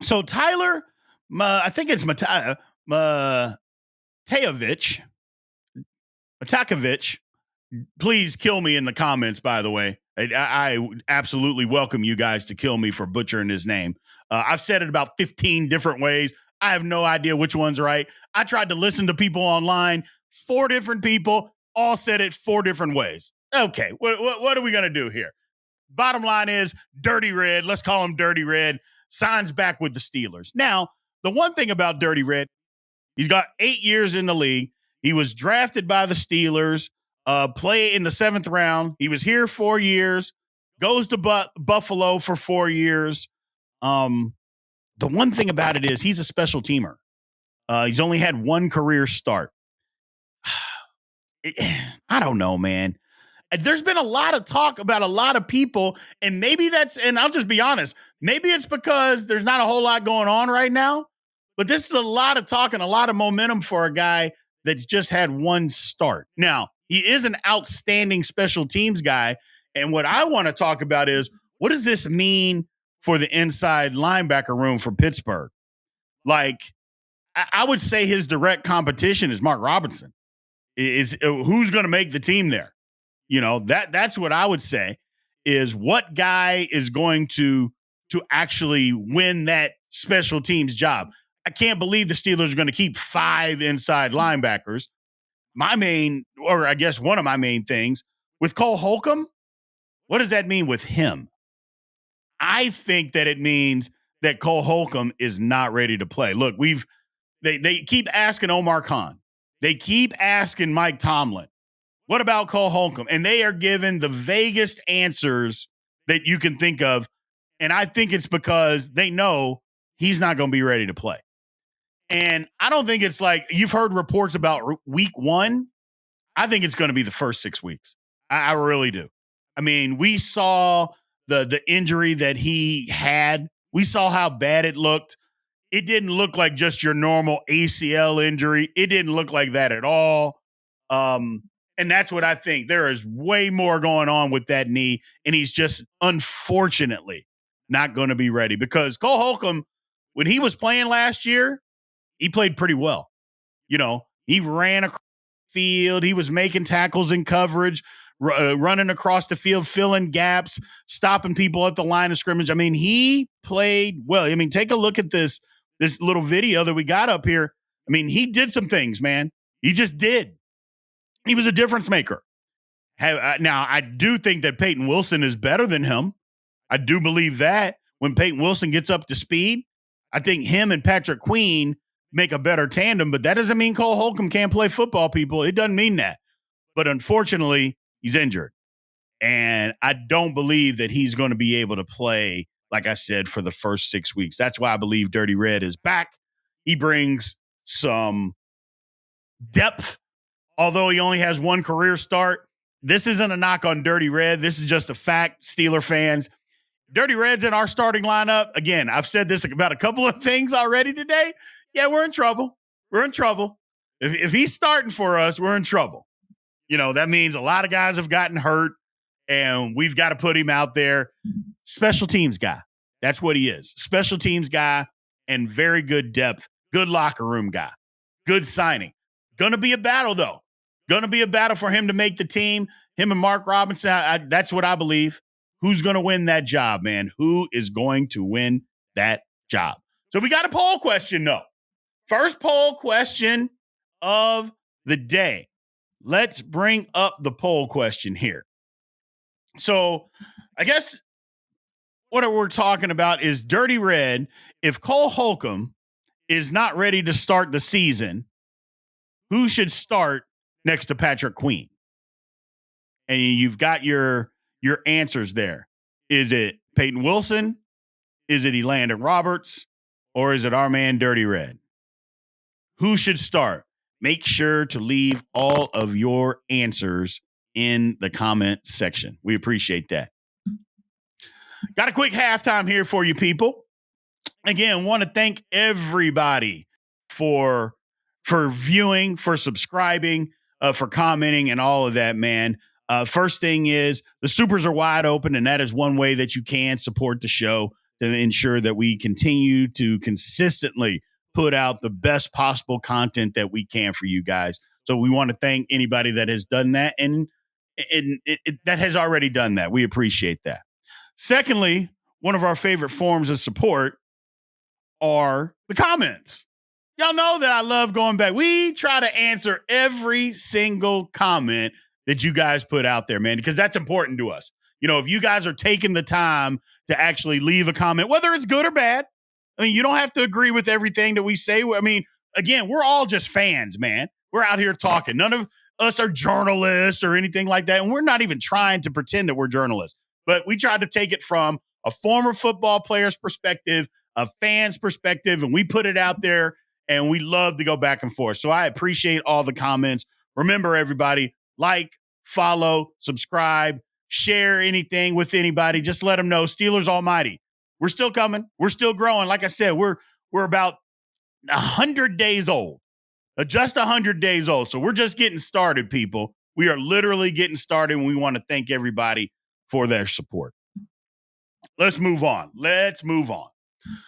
So Tyler, I think it's Matakevich. Please kill me in the comments, by the way. I absolutely welcome you guys to kill me for butchering his name. I've said it about 15 different ways. I have no idea which one's right. I tried to listen to people online. 4 different people all said it 4 different ways. Okay, what are we going to do here? Bottom line is Dirty Red. Let's call him Dirty Red. Signs back with the Steelers. Now, the one thing about Dirty Red, he's got 8 years in the league. He was drafted by the Steelers, play in the 7th round. He was here 4 years, goes to Buffalo for 4 years. The one thing about it is he's a special teamer. He's only had 1 career start. I don't know, man. There's been a lot of talk about a lot of people, and maybe and I'll just be honest, maybe it's because there's not a whole lot going on right now, but this is a lot of talk and a lot of momentum for a guy that's just had 1 start. Now, he is an outstanding special teams guy, and what I want to talk about is, what does this mean for the inside linebacker room for Pittsburgh? Like, I would say his direct competition is Mark Robinson. Is who's going to make the team there? You know, that's what I would say is what guy is going to actually win that special teams job. I can't believe the Steelers are going to keep 5 inside linebackers. One of my main things with Cole Holcomb, what does that mean with him? I think that it means that Cole Holcomb is not ready to play. Look, they keep asking Omar Khan. They keep asking Mike Tomlin. What about Cole Holcomb? And they are given the vaguest answers that you can think of. And I think it's because they know he's not going to be ready to play. And I don't think it's like you've heard reports about week 1. I think it's going to be the first 6 weeks. I really do. I mean, we saw the injury that he had. We saw how bad it looked. It didn't look like just your normal ACL injury. It didn't look like that at all. And that's what I think. There is way more going on with that knee, and he's just unfortunately not going to be ready because Cole Holcomb, when he was playing last year, he played pretty well. You know, he ran across the field. He was making tackles in coverage, running across the field, filling gaps, stopping people at the line of scrimmage. I mean, he played well. I mean, take a look at this little video that we got up here. I mean, he did some things, man. He just did. He was a difference maker. Now, I do think that Peyton Wilson is better than him. I do believe that when Peyton Wilson gets up to speed, I think him and Patrick Queen make a better tandem, but that doesn't mean Cole Holcomb can't play football, people. It doesn't mean that. But unfortunately, he's injured. And I don't believe that he's going to be able to play, like I said, for the first 6 weeks. That's why I believe Dirty Red is back. He brings some depth. Although he only has 1 career start, this isn't a knock on Dirty Red. This is just a fact, Steeler fans. Dirty Red's in our starting lineup. Again, I've said this about a couple of things already today. Yeah, we're in trouble. We're in trouble. If he's starting for us, we're in trouble. You know, that means a lot of guys have gotten hurt, and we've got to put him out there. Special teams guy. That's what he is. Special teams guy and very good depth. Good locker room guy. Good signing. Going to be a battle, though. Going to be a battle for him to make the team. Him and Mark Robinson, that's what I believe. Who's going to win that job, man? Who is going to win that job? So we got a poll question, though. First poll question of the day. Let's bring up the poll question here. So I guess what we're talking about is Dirty Red. If Cole Holcomb is not ready to start the season, who should start next to Patrick Queen? And you've got your answers there. Is it Peyton Wilson? Is it Elandon Roberts? Or is it our man Dirty Red? Who should start? Make sure to leave all of your answers in the comment section. We appreciate that. Got a quick halftime here for you people. Again, want to thank everybody for viewing, for subscribing, for commenting and all of that, man. First thing is the supers are wide open, and that is one way that you can support the show. to ensure that we continue to consistently put out the best possible content that we can for you guys. So we want to thank anybody that has done that and that has already done that. We appreciate that. Secondly, one of our favorite forms of support are the comments. Y'all know that I love going back. We try to answer every single comment that you guys put out there, man, because that's important to us. You know, if you guys are taking the time to actually leave a comment, whether it's good or bad, I mean, you don't have to agree with everything that we say. I mean, again, we're all just fans, man. We're out here talking. None of us are journalists or anything like that. And we're not even trying to pretend that we're journalists, but we try to take it from a former football player's perspective, a fan's perspective, and we put it out there, and we love to go back and forth. So I appreciate all the comments. Remember, everybody, like, follow, subscribe, share anything with anybody. Just let them know. Steelers Almighty. We're still coming. We're still growing. Like I said, we're about 100 days old. Just 100 days old. So we're just getting started, people. We are literally getting started, and we want to thank everybody for their support. Let's move on.